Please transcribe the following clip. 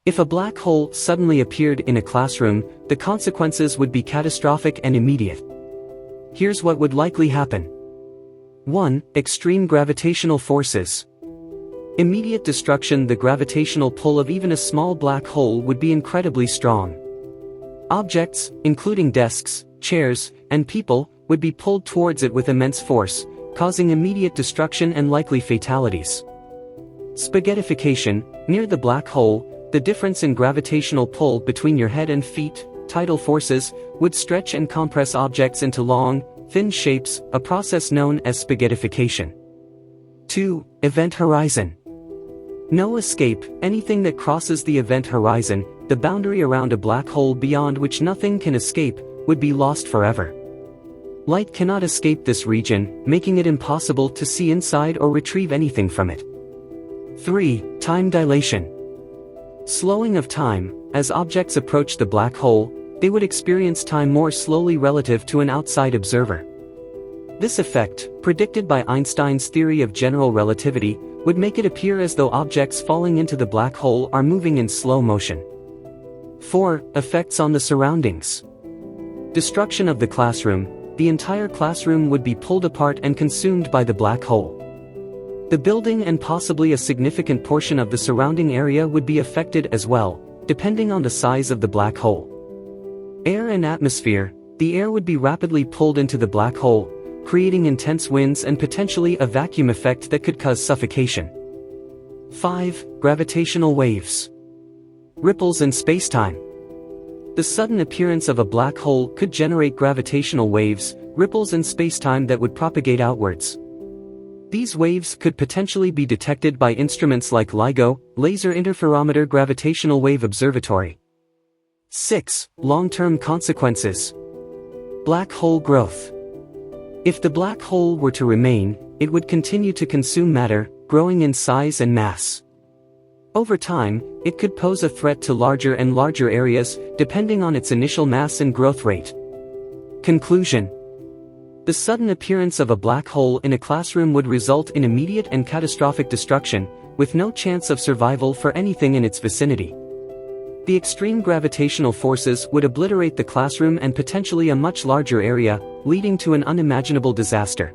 If a black hole suddenly appeared in a classroom, the consequences would be catastrophic and immediate. Here's what would likely happen. 1. Extreme gravitational forces. Immediate destruction. The gravitational pull of even a small black hole would be incredibly strong. Objects, including desks, chairs, and people, would be pulled towards it with immense force, causing immediate destruction and likely fatalities. Spaghettification. Near the black hole, the difference in gravitational pull between your head and feet, tidal forces, would stretch and compress objects into long, thin shapes, a process known as spaghettification. 2. Event horizon. No escape. Anything that crosses the event horizon, the boundary around a black hole beyond which nothing can escape, would be lost forever. Light cannot escape this region, making it impossible to see inside or retrieve anything from it. 3. Time dilation. Slowing of time. As objects approach the black hole, they would experience time more slowly relative to an outside observer. This effect, predicted by Einstein's theory of general relativity, would make it appear as though objects falling into the black hole are moving in slow motion. 4. Effects on the surroundings. Destruction of the classroom. The entire classroom would be pulled apart and consumed by the black hole. The building and possibly a significant portion of the surrounding area would be affected as well, depending on the size of the black hole. Air and atmosphere. The air would be rapidly pulled into the black hole, creating intense winds and potentially a vacuum effect that could cause suffocation. 5. Gravitational waves. Ripples in spacetime. The sudden appearance of a black hole could generate gravitational waves, ripples in spacetime that would propagate outwards. These waves could potentially be detected by instruments like LIGO, Laser Interferometer Gravitational Wave Observatory. 6. Long-term consequences. Black hole growth. If the black hole were to remain, it would continue to consume matter, growing in size and mass. Over time, it could pose a threat to larger and larger areas, depending on its initial mass and growth rate. Conclusion. The sudden appearance of a black hole in a classroom would result in immediate and catastrophic destruction, with no chance of survival for anything in its vicinity. The extreme gravitational forces would obliterate the classroom and potentially a much larger area, leading to an unimaginable disaster.